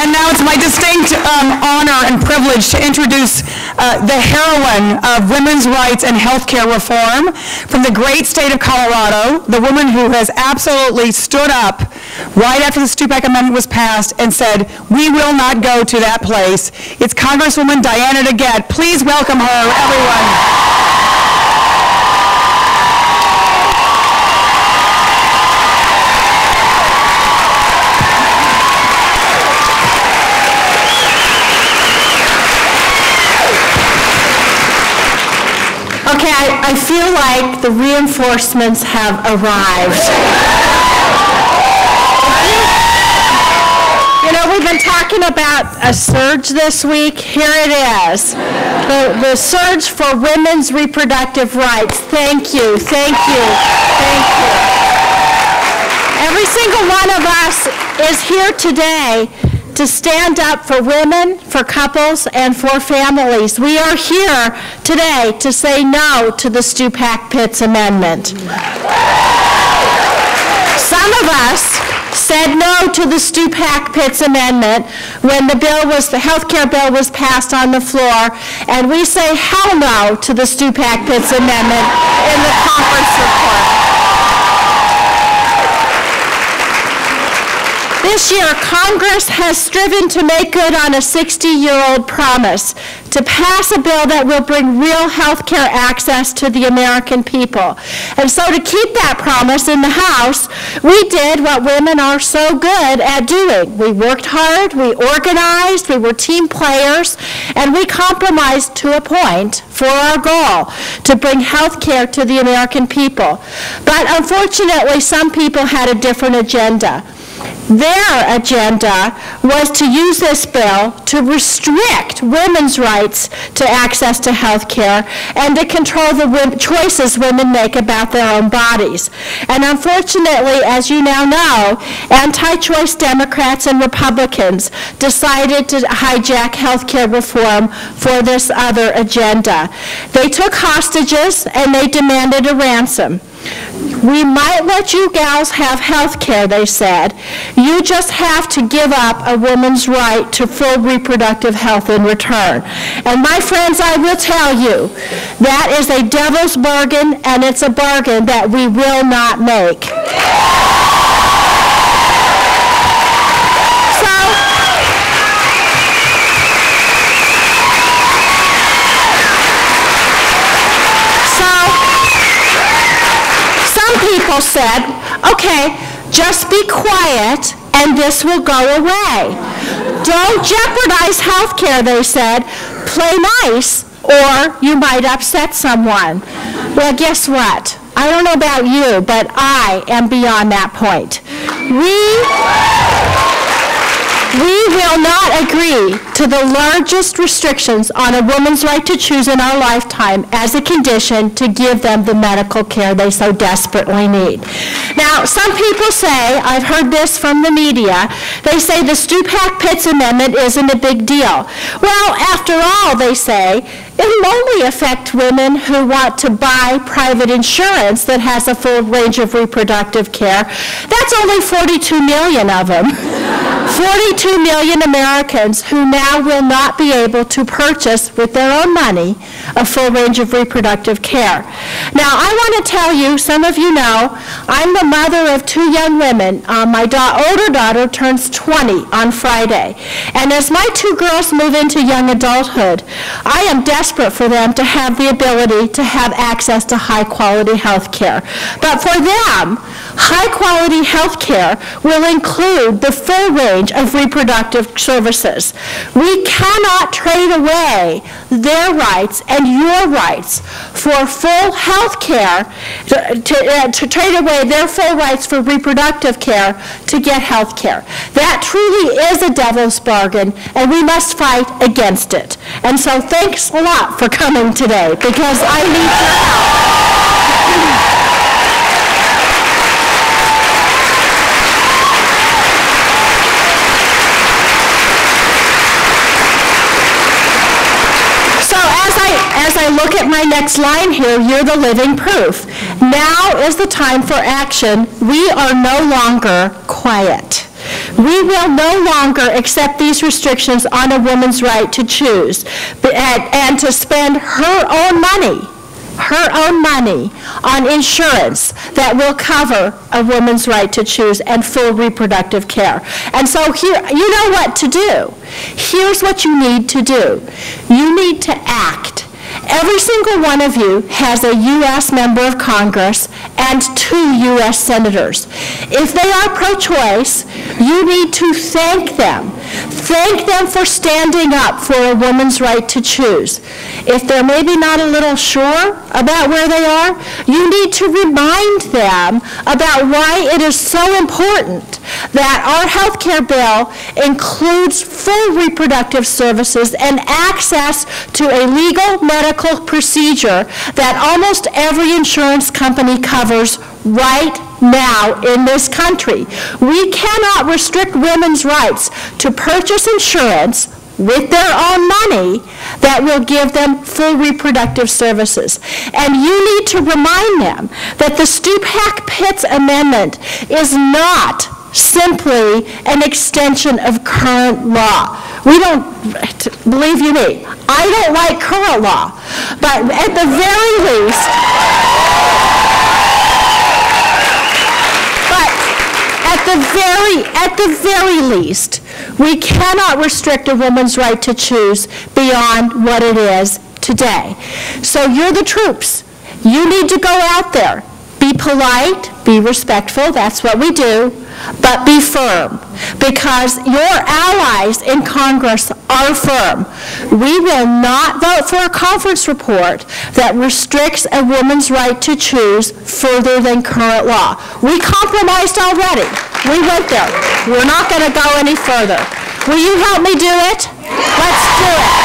And now it's my distinct honor and privilege to introduce the heroine of women's rights and healthcare reform from the great state of Colorado, the woman who has absolutely stood up right after the Stupak Amendment was passed and said, we will not go to that place. It's Congresswoman DeGette. Please welcome her, everyone. Okay, I feel like the reinforcements have arrived. You know, we've been talking about a surge this week. Here it is. The surge for women's reproductive rights. Thank you, thank you, thank you. Every single one of us is here today to stand up for women, for couples, and for families. We are here today to say no to the Stupak-Pitts Amendment. Some of us said no to the Stupak-Pitts Amendment when the health care bill was passed on the floor, and we say hell no to the Stupak-Pitts Amendment in the conference report. This year, Congress has striven to make good on a 60-year-old promise to pass a bill that will bring real health care access to the American people. And so to keep that promise in the House, we did what women are so good at doing. We worked hard, we organized, we were team players, and we compromised to a point for our goal to bring health care to the American people. But unfortunately, some people had a different agenda. Their agenda was to use this bill to restrict women's rights to access to health care and to control the choices women make about their own bodies. And unfortunately, as you now know, anti-choice Democrats and Republicans decided to hijack health care reform for this other agenda. They took hostages and they demanded a ransom. We might let you gals have health care, they said. You just have to give up a woman's right to full reproductive health in return. And my friends, I will tell you, that is a devil's bargain, and it's a bargain that we will not make. People said, okay, just be quiet and this will go away. Don't jeopardize health care, they said. Play nice or you might upset someone. Well, guess what? I don't know about you, but I am beyond that point. We will not agree to the largest restrictions on a woman's right to choose in our lifetime as a condition to give them the medical care they so desperately need. Now, some people say, I've heard this from the media, they say the Stupak-Pitts Amendment isn't a big deal. Well, after all, they say, it'll only affect women who want to buy private insurance that has a full range of reproductive care. That's only 42 million of them. 42 million Americans who now will not be able to purchase with their own money a full range of reproductive care. Now, I want to tell you, some of you know, I'm the mother of two young women. My older daughter turns 20 on Friday. And as my two girls move into young adulthood, I am desperate for them to have the ability to have access to high-quality health care. But for them, high-quality health care will include the full range of reproductive services. We cannot trade away their rights and your rights for full health care, to trade away their full rights for reproductive care to get health care. That truly is a devil's bargain, and we must fight against it. And so thanks a lot for coming today, because I need your help. As I look at my next line here, you're the living proof. Now is the time for action. We are no longer quiet. We will no longer accept these restrictions on a woman's right to choose and to spend her own money on insurance that will cover a woman's right to choose and full reproductive care. And so here, you know what to do. Here's what you need to do. You need to act. Every single one of you has a U.S. member of Congress and 2 U.S. senators. If they are pro-choice, you need to thank them. Thank them for standing up for a woman's right to choose. If they're maybe not a little sure about where they are, you need to remind them about why it is so important that our health care bill includes full reproductive services and access to a legal medical procedure that almost every insurance company covers right now in this country. We cannot restrict women's rights to purchase insurance with their own money that will give them full reproductive services. And you need to remind them that the Stupak-Pitts Amendment is not simply an extension of current law. We don't, believe you me, I don't like current law, but at the very least, at the very least, we cannot restrict a woman's right to choose beyond what it is today. So you're the troops. You need to go out there. Be polite, be respectful, that's what we do, but be firm, because your allies in Congress are firm. We will not vote for a conference report that restricts a woman's right to choose further than current law. We compromised already. We went there. We're not going to go any further. Will you help me do it? Let's do it.